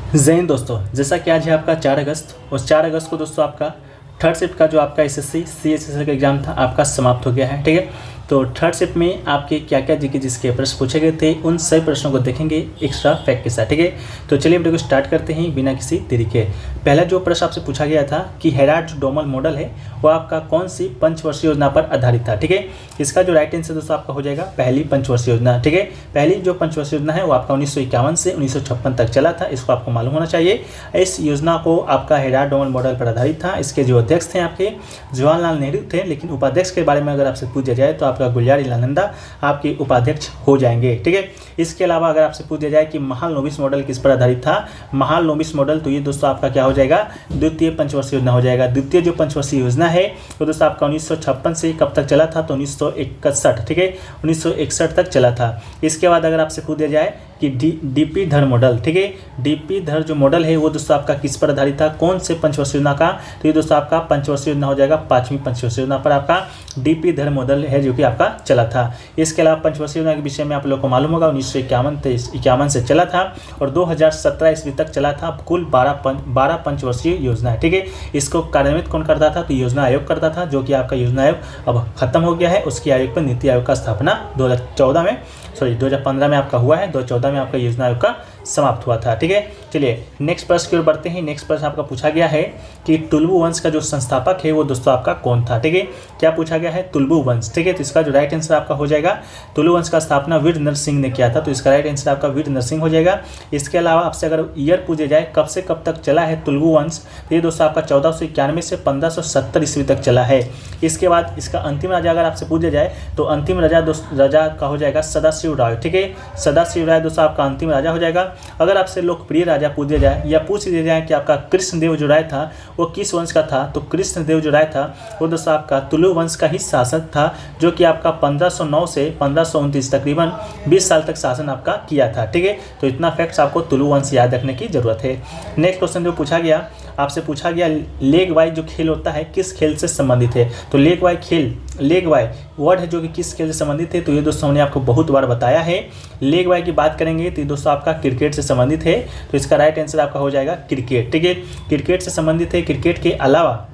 जय हिंद दोस्तों। जैसा कि आज है आपका 4 अगस्त और 4 अगस्त को दोस्तों आपका थर्ड शिफ्ट का जो आपका एसएससी सीएचएसएल का एग्ज़ाम था आपका समाप्त हो गया है। ठीक है, तो थर्ड शिफ्ट में आपके क्या क्या जीके जिसके प्रश्न पूछे गए थे उन सभी प्रश्नों को देखेंगे एक्स्ट्रा फैक्ट के साथ। ठीक है, तो चलिए वीडियो को स्टार्ट करते हैं बिना किसी देरी के। पहला जो प्रश्न आपसे पूछा गया था कि हेराल्ड जो डोमल मॉडल है वो आपका कौन सी पंचवर्षीय योजना पर आधारित था। ठीक है, इसका जो राइट आंसर दोस्तों आपका हो जाएगा पहली पंचवर्षीय योजना। ठीक है, पहली जो पंचवर्षीय योजना है वो आपका 1951 से 1956 तक चला था, इसको आपको मालूम होना चाहिए। इस योजना को आपका हेराल्ड डोमल मॉडल पर आधारित था। इसके जो अध्यक्ष थे आपके जवाहरलाल नेहरू थे, लेकिन उपाध्यक्ष के बारे में अगर आपसे पूछा जाए तो आपका गुलजारीलाल नंदा आपके उपाध्यक्ष हो जाएंगे। ठीक है, इसके अलावा अगर आपसे पूछा जाए कि महालनोबिस मॉडल किस पर आधारित था, महालनोबिस मॉडल, तो ये दोस्तों आपका क्या हो जाएगा, द्वितीय पंचवर्षीय योजना हो जाएगा। द्वितीय जो पंचवर्षीय योजना है तो दोस्तों आपका 1956 से कब तक चला था, तो 1961। ठीक है, 1961 तक चला था। इसके बाद अगर आपसे पूछा जाए कि डीपी धर मॉडल, ठीक है, डीपी धर जो मॉडल है वो दोस्तों आपका किस पर आधारित था, कौन से पंचवर्षीय योजना का, तो ये दोस्तों आपका पंचवर्षीय योजना हो जाएगा, पांचवी पंचवर्षीय योजना पर आपका डीपी धर मॉडल है जो कि आपका चला था। इसके अलावा पंचवर्षीय योजना के विषय में आप लोग को मालूम होगा 1951 से चला था और 2017 ईस्वी तक चला था। कुल 12 पंचवर्षीय योजना है। ठीक है, इसको कार्यान्वित कौन करता था, तो योजना आयोग करता था, जो कि आपका योजना आयोग अब खत्म हो गया है। उसके आयोग पर नीति आयोग का स्थापना 2015 में आपका हुआ है, 2014 में आपका योजना आयोग का समाप्त हुआ था। ठीक है, चलिए नेक्स्ट प्रश्न की ओर बढ़ते हैं। नेक्स्ट प्रश्न आपका पूछा गया है कि तुलबु वंश का जो संस्थापक है वो दोस्तों आपका कौन था। ठीक है, क्या पूछा गया है, तुलबु वंश। ठीक है, तो इसका जो राइट आंसर आपका हो जाएगा, तुलु वंश का स्थापना वीर नरसिंह ने किया था, तो इसका राइट आंसर आपका वीर नरसिंह हो जाएगा। इसके अलावा आपसे अगर ईयर पूछे जाए कब से कब तक चला है तुलबु वंश, तो ये दोस्तों आपका 1491 से 1570 ईस्वी तक चला है। इसके बाद इसका अंतिम राजा अगर आपसे पूछा जाए तो अंतिम राजा का हो जाएगा सदाशिव राय। ठीक है, सदाशिव राय दोस्तों आपका अंतिम राजा हो जाएगा। अगर आपसे लोकप्रिय राजा पूछा जाए या पूछ दिया जाए कि आपका कृष्णदेव जो राय था वो किस वंश का था, तो कृष्णदेव जो राय था वो दोस्तों आपका तुलु वंश का ही शासक था, जो कि आपका 1509 से 1529 तकरीबन 20 साल तक शासन आपका किया था। ठीक है, तो इतना फैक्ट्स आपको तुलु वंश याद रखने की जरूरत है। नेक्स्ट क्वेश्चन जो पूछा गया, आपसे पूछा गया लेग वाई जो खेल होता है किस खेल से संबंधित है, तो लेग वाई वर्ड है जो कि किस खेल से संबंधित है, तो ये दोस्तों हमने आपको बहुत बार बताया है। लेग वाई की बात करेंगे तो ये दोस्तों आपका क्रिकेट से संबंधित है, तो इसका राइट आंसर आपका हो जाएगा क्रिकेट। ठीक है, क्रिकेट से संबंधित है। क्रिकेट के अलावा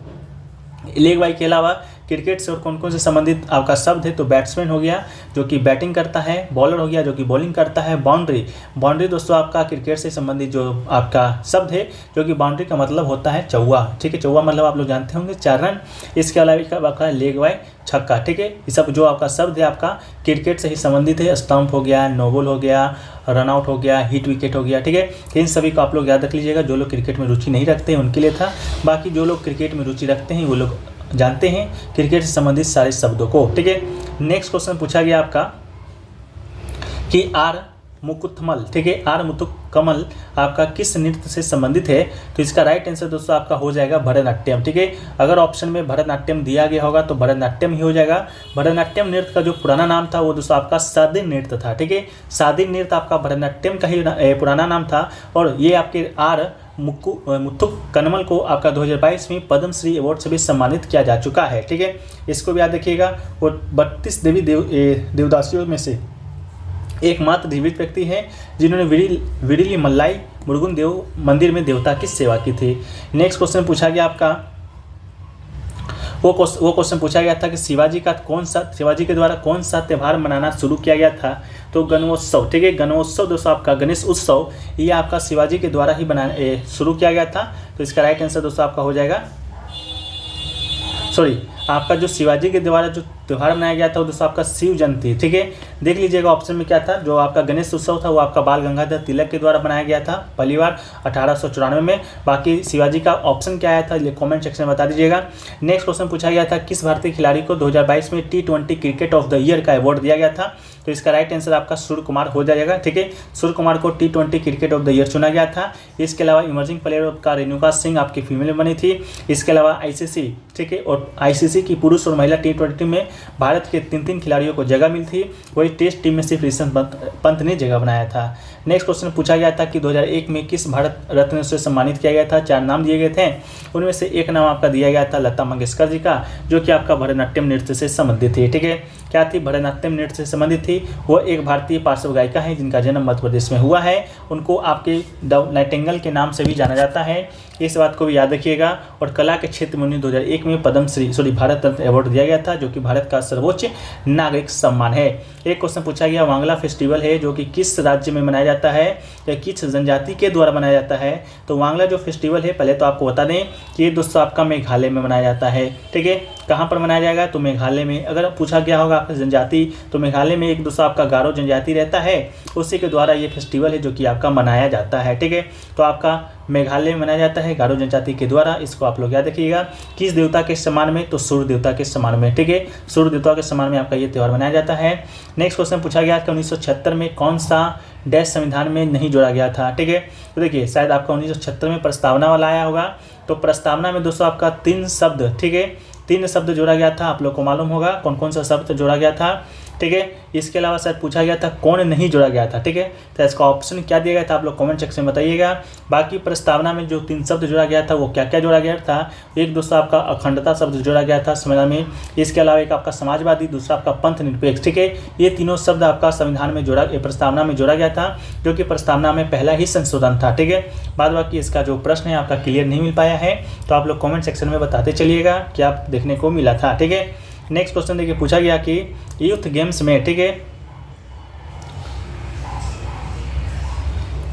लेग वाई के अलावा क्रिकेट से और कौन कौन से संबंधित आपका शब्द है, तो बैट्समैन हो गया जो कि बैटिंग करता है, बॉलर हो गया जो कि बॉलिंग करता है, बाउंड्री दोस्तों आपका क्रिकेट से संबंधित जो आपका शब्द है, जो कि बाउंड्री का मतलब होता है चौवा। ठीक है, चौवा मतलब आप लोग जानते होंगे 4 रन। इसके अलावा आपका लेग वाई छक्का। ठीक है, ये सब जो आपका शब्द है आपका क्रिकेट से ही संबंधित है। स्टंप हो गया, नो बॉल हो गया, रन आउट हो गया, हिट विकेट हो गया। ठीक है, इन सभी को आप लोग याद रख लीजिएगा। जो लोग क्रिकेट में रुचि नहीं रखते हैं उनके लिए था, बाकी जो लोग क्रिकेट में रुचि रखते हैं वो लोग जानते हैं क्रिकेट से संबंधित सारे शब्दों को। ठीक है, नेक्स्ट क्वेश्चन पूछा गया आपका कि आर मुकुथमल, ठीक है, आर मुथुकमल आपका किस नृत्य से संबंधित है, तो इसका राइट आंसर दोस्तों आपका हो जाएगा भरतनाट्यम। ठीक है, अगर ऑप्शन में भरतनाट्यम दिया गया होगा तो भरतनाट्यम ही हो जाएगा। भरतनाट्यम नृत्य का जो पुराना नाम था वो दोस्तों आपका सादी नृत्य था। ठीक है, सादी नृत्य आपका भरतनाट्यम का ही पुराना नाम था और ये आपके आर मुथुकमल को आपका 2022 में पद्मश्री अवार्ड से भी सम्मानित किया जा चुका है। ठीक है, इसको भी याद रखिएगा। वो 32 देवदासियों में से एकमात्र जीवित व्यक्ति है जिन्होंने विडिली मल्लाई मुरुगन देव मंदिर में देवता की सेवा की थी। नेक्स्ट क्वेश्चन पूछा गया आपका, वो क्वेश्चन पूछा गया था कि शिवाजी के द्वारा कौन सा त्यौहार मनाना शुरू किया गया था, तो गणोत्सव। ठीक है, गणोत्सव दोस्तों आपका गणेश उत्सव ये आपका शिवाजी के द्वारा ही शुरू किया गया था, तो इसका राइट आंसर दोस्तों आपका हो जाएगा, आपका जो शिवाजी के द्वारा जो त्यौहार मनाया गया था वो दोस्तों आपका शिव जयंती। ठीक है, देख लीजिएगा ऑप्शन में क्या था, जो आपका गणेश उत्सव था वो आपका बाल गंगाधर तिलक के द्वारा बनाया गया था पहली बार 1894 में। बाकी शिवाजी का ऑप्शन क्या आया था ये कमेंट सेक्शन में बता दीजिएगा। नेक्स्ट क्वेश्चन पूछा गया था किस भारतीय खिलाड़ी को 2022 में T20 cricket of the year का अवार्ड दिया गया था, तो इसका राइट आंसर आपका सूर्य कुमार हो जाएगा। ठीक है, सूर्य कुमार को T20 cricket of the year चुना गया था। इसके अलावा इमर्जिंग प्लेयर का रेणुका सिंह आपकी फीमेल में बनी थी। इसके अलावा ICC, ठीक है, और ICC की पुरुष और महिला T20 में भारत के 3 खिलाड़ियों को जगह मिली थी, वही टेस्ट टीम में सिर्फ ऋषभ पंत ने जगह बनाया था। नेक्स्ट क्वेश्चन पूछा गया था कि 2001 में किस भारत रत्न से सम्मानित किया गया था, 4 नाम दिए गए थे, उनमें से एक नाम आपका दिया गया था लता मंगेशकर जी का, जो कि आपका भरतनाट्यम नृत्य से संबंधित थी। ठीक है, क्या थी, भरतनाट्यम नृत्य से संबंधित थी। थी वो एक भारतीय पार्श्व गायिका हैं जिनका जन्म मध्य प्रदेश में हुआ है। उनको आपके नाइटिंगेल के नाम से भी जाना जाता है, इस बात को भी याद रखिएगा। और कला के क्षेत्र में उन्हें 2001 में भारत रत्न अवार्ड दिया गया था, जो कि भारत का सर्वोच्च नागरिक सम्मान है। एक क्वेश्चन पूछा गया, वांगला फेस्टिवल है जो कि किस राज्य में मनाया जाता है या किस जनजाति के द्वारा मनाया जाता है। तो वांगला जो फेस्टिवल है, पहले तो आपको बता दें कि ये दोस्तों आपका मेघालय में मनाया जाता है। ठीक है, कहाँ पर मनाया जाएगा, तो मेघालय में। अगर पूछा गया होगा आपका जनजाति, तो मेघालय में एक दोस्तों आपका गारो जनजाति रहता है, उसी के द्वारा ये फेस्टिवल है जो कि आपका मनाया जाता है। ठीक है, तो आपका मेघालय में मनाया जाता है गारो जनजाति के द्वारा। इसको आप लोग याद रखिएगा। किस देवता के सम्मान में, तो सूर्य देवता के सम्मान में। ठीक है, सूर्य देवता के सम्मान में आपका ये त्यौहार मनाया जाता है। नेक्स्ट क्वेश्चन पूछा गया कि 1976 में कौन सा डैश संविधान में नहीं जोड़ा गया था। ठीक है, तो देखिए शायद आपका 1976 में प्रस्तावना वाला आया होगा। तो प्रस्तावना में दोस्तों आपका 3 शब्द, ठीक है, 3 शब्द जोड़ा गया था। आप लोग को मालूम होगा कौन कौन सा शब्द जोड़ा गया था। ठीक है, इसके अलावा शायद पूछा गया था कौन नहीं जोड़ा गया था। ठीक है, तो इसका ऑप्शन क्या दिया गया था आप लोग कमेंट सेक्शन में बताइएगा। बाकी प्रस्तावना में जो 3 शब्द जोड़ा गया था वो क्या क्या जोड़ा गया था। एक दोस्तों आपका अखंडता शब्द जोड़ा गया था संविधान में। इसके अलावा एक आपका समाजवादी, दूसरा आपका पंथ निरपेक्ष। ठीक है, ये तीनों शब्द आपका संविधान में प्रस्तावना में जोड़ा गया था, जो कि प्रस्तावना में पहला ही संशोधन था। ठीक है, बाद बाकी इसका जो प्रश्न है आपका क्लियर नहीं मिल पाया है, तो आप लोग कॉमेंट सेक्शन में बताते चलिएगा क्या देखने को मिला था। ठीक है, नेक्स्ट क्वेश्चन देखिए पूछा गया कि यूथ गेम्स में, ठीक है,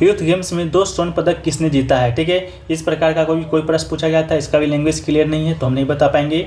यूथ गेम्स में 2 स्वर्ण पदक किसने जीता है। ठीक है, इस प्रकार का कोई प्रश्न पूछा गया था, इसका भी लैंग्वेज क्लियर नहीं है तो हम नहीं बता पाएंगे।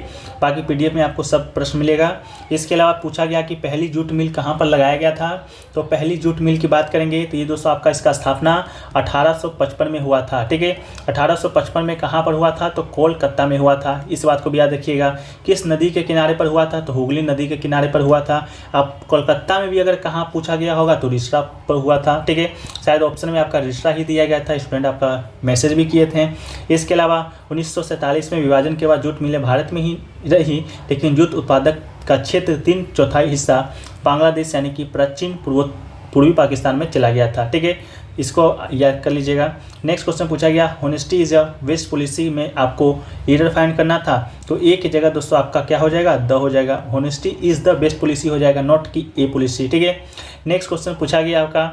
बाकी पीडीएफ में आपको सब प्रश्न मिलेगा। इसके अलावा पूछा गया कि पहली जूट मिल कहाँ पर लगाया गया था। तो पहली जूट मिल की बात करेंगे तो ये दोस्तों आपका इसका स्थापना 1855 में हुआ था। ठीक है, 1855 में कहाँ पर हुआ था, तो कोलकाता में हुआ था। इस बात को भी याद रखिएगा। किस नदी के किनारे पर हुआ था, तो हुगली नदी के किनारे पर हुआ था। अब कोलकाता में भी अगर कहाँ पूछा गया होगा तो रिसरा पर हुआ था। ठीक है, शायद ऑप्शन में आपका रिश्ता ही दिया गया था, स्टूडेंट आपका मैसेज भी किए थे। इसके अलावा 1947 में विभाजन के बाद जूट मिलें भारत में ही रही, लेकिन जूट उत्पादक का क्षेत्र 3/4 हिस्सा बांग्लादेश यानी कि प्राचीन पूर्वी पाकिस्तान में चला गया था। ठीक है, इसको याद कर लीजिएगा। नेक्स्ट क्वेश्चन पूछा गया, honesty is a best policy में आपको एरर फाइंड करना था। तो ए की जगह दोस्तों आपका क्या हो जाएगा, द हो जाएगा। Honesty is the best policy हो जाएगा, नॉट की ए पॉलिसी। ठीक है, नेक्स्ट क्वेश्चन पूछा गया आपका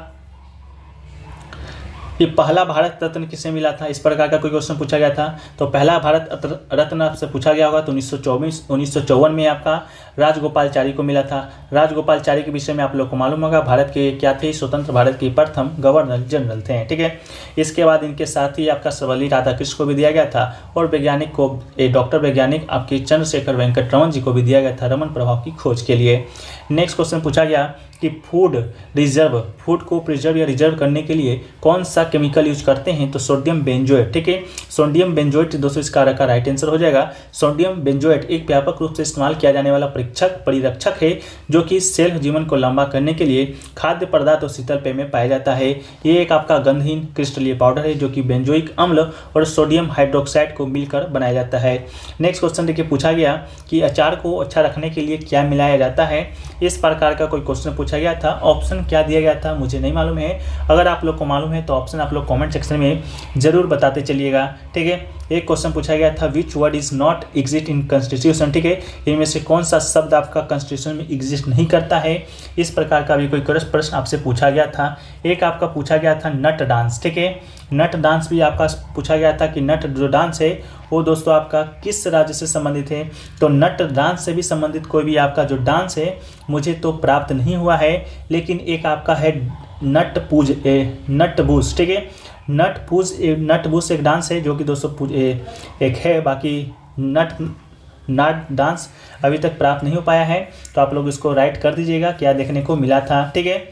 कि पहला भारत रत्न किसे मिला था। इस प्रकार का कोई क्वेश्चन पूछा गया था। तो पहला भारत रत्न आपसे पूछा गया होगा तो 1954 में आपका राजगोपालचारी को मिला था। राजगोपालचारी के विषय में आप लोग को मालूम होगा, भारत के क्या थे, स्वतंत्र भारत के प्रथम गवर्नर जनरल थे। ठीक है, इसके बाद इनके साथ ही आपका सर्वपल्ली राधाकृष्ण को भी दिया गया था, और वैज्ञानिक को डॉक्टर वैज्ञानिक आपके चंद्रशेखर वेंकट रमन जी को भी दिया गया था रमन प्रभाव की खोज के लिए। नेक्स्ट क्वेश्चन पूछा गया कि फूड को प्रिजर्व या रिजर्व करने के लिए कौन सा केमिकल यूज करते हैं। तो सोडियम बेंजोएट। ठीक है, सोडियम बेंजोएट दोस्तों इसका राइट आंसर हो जाएगा। सोडियम बेंजोएट एक व्यापक रूप से इस्तेमाल किया जाने वाला परिरक्षक है, जो कि सेल जीवन को लंबा करने के लिए खाद्य पदार्थ और शीतल पेय में पाया जाता है। ये एक आपका गंधहीन क्रिस्टलीय पाउडर है, जो कि बेंजोइक अम्ल और सोडियम हाइड्रोक्साइड को मिलकर बनाया जाता है। नेक्स्ट क्वेश्चन देखिए पूछा गया कि अचार को अच्छा रखने के लिए क्या मिलाया जाता है। इस प्रकार का कोई क्वेश्चन पूछा गया था। ऑप्शन क्या दिया गया था मुझे नहीं मालूम है, अगर आप लोग को मालूम है तो ऑप्शन आप लोग कमेंट सेक्शन में जरूर बताते चलिएगा। ठीक है, एक क्वेश्चन पूछा गया था which word is not exist in constitution. ठीक है, इनमें से कौन सा शब्द आपका कॉन्स्टिट्यूशन में एग्जिस्ट नहीं करता है। इस प्रकार का भी कोई प्रश्न आपसे पूछा गया था। एक आपका पूछा गया था नट डांस। ठीक है, नट डांस भी आपका पूछा गया था कि नट जो डांस है वो दोस्तों आपका किस राज्य से संबंधित है। तो नट डांस से भी संबंधित कोई भी आपका जो डांस है मुझे तो प्राप्त नहीं हुआ है, लेकिन एक आपका है नटबूस। ठीक है, नटबूस एक डांस है जो कि दोस्तों एक है, बाकी नट डांस अभी तक प्राप्त नहीं हो पाया है। तो आप लोग इसको राइट कर दीजिएगा क्या देखने को मिला था। ठीक है,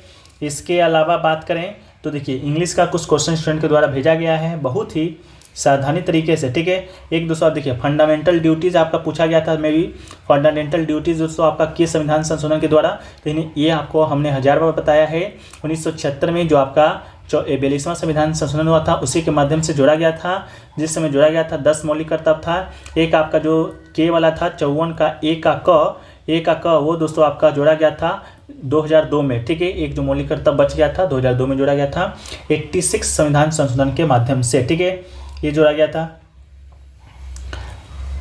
इसके अलावा बात करें तो देखिए इंग्लिश का कुछ क्वेश्चन स्टूडेंट के द्वारा भेजा गया है बहुत ही सावधानी तरीके से। ठीक है, एक दोस्तों देखिए फंडामेंटल ड्यूटीज आपका पूछा गया था। मे भी फंडामेंटल ड्यूटीज दोस्तों आपका किस संविधान संशोधन के द्वारा, तो ये आपको हमने 1000 बार बताया है। 1976 में जो आपका 42वां संविधान संशोधन हुआ था उसी के माध्यम से जोड़ा गया था, जिस समय जोड़ा गया था 10 मौलिक कर्तव्य था। एक आपका जो के वाला था 54 का ए का क वो दोस्तों आपका जोड़ा गया था 2002 में। ठीक है, एक जो मौलिक कर्तव्य बच गया था 2002 में जोड़ा गया था 86 संविधान संशोधन के माध्यम से। ठीक है, ये जोड़ा गया था।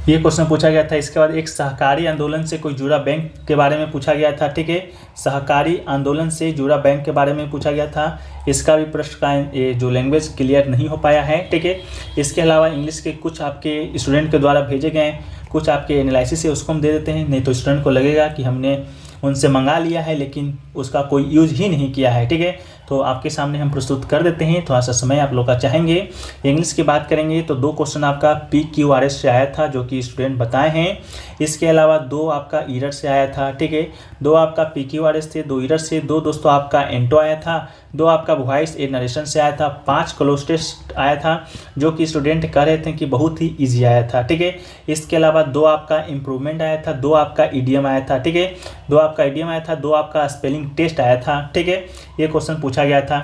ये क्वेश्चन पूछा गया था। इसके बाद एक सहकारी आंदोलन से कोई जुड़ा बैंक के बारे में पूछा गया था, ठीक है। सहकारी आंदोलन से जुड़ा बैंक के बारे में पूछा गया था। इसका भी प्रश्न का ये जो लैंग्वेज क्लियर नहीं हो पाया है, ठीक है। इसके अलावा इंग्लिश के कुछ आपके स्टूडेंट के द्वारा भेजे गए कुछ आपके एनालिसिस है, उसको हम दे देते हैं, नहीं तो स्टूडेंट को लगेगा कि हमने उनसे मंगा लिया है लेकिन उसका कोई यूज़ ही नहीं किया है, ठीक है। तो आपके सामने हम प्रस्तुत कर देते हैं, थोड़ा सा समय आप लोग का चाहेंगे। इंग्लिश की बात करेंगे तो 2 क्वेश्चन आपका PQRS से आया था जो कि स्टूडेंट बताए हैं। इसके अलावा 2 आपका ईरर से आया था, ठीक है। 2 आपका PQRS थे, 2 ईरर से, 2 दोस्तों आपका एंटो आया था, 2 आपका वॉइस ए नरेशन से आया था, 5 क्लोज टेस्ट आया था जो कि स्टूडेंट कह रहे थे कि बहुत ही ईजी आया था, ठीक है। इसके अलावा 2 आपका इम्प्रूवमेंट आया था, 2 आपका ईडीएम आया था, ठीक है। 2 आपका ईडीएम आया था, 2 आपका स्पेलिंग टेस्ट आया था, ठीक है। ये क्वेश्चन पूछा गया था।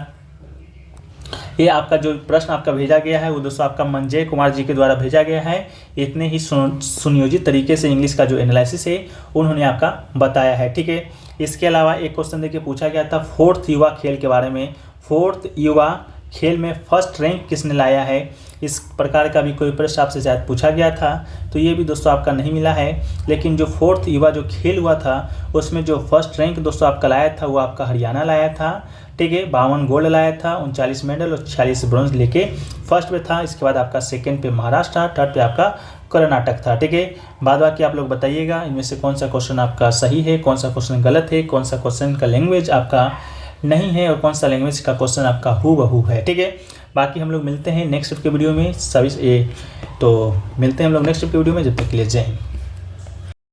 ये आपका जो प्रश्न आपका भेजा गया है वो दोस्तों आपका मंजय कुमार जी के द्वारा भेजा गया है। इतने ही सुनियोजित तरीके से इंग्लिश का जो एनालिसिस है उन्होंने आपका बताया है, ठीक है। इसके अलावा एक क्वेश्चन देखिए पूछा गया था 4th युवा खेल के बारे में। 4th युवा खेल में फर्स्ट रैंक किसने लाया है, इस प्रकार का भी कोई प्रश्न आपसे शायद पूछा गया था। तो ये भी दोस्तों आपका नहीं मिला है, लेकिन जो 4th युवा जो खेल हुआ था उसमें जो फर्स्ट रैंक दोस्तों आपका लाया था वो आपका हरियाणा लाया था, ठीक है। 52 गोल्ड लाया था, 39 मेडल और 46 ब्रॉन्ज लेके फर्स्ट पे था। इसके बाद आपका सेकंड पे महाराष्ट्र, थर्ड पे आपका कर्नाटक था, ठीक है। बाद बाकी आप लोग बताइएगा इनमें से कौन सा क्वेश्चन आपका सही है, कौन सा क्वेश्चन गलत है, कौन सा क्वेश्चन का लैंग्वेज आपका नहीं है और कौन सा लैंग्वेज का क्वेश्चन आपका हूबहू है, ठीक है। बाकी हम लोग मिलते हैं नेक्स्ट के वीडियो में। तो मिलते हैं हम लोग नेक्स्ट के वीडियो में, जब तक के लिए जय हिंद।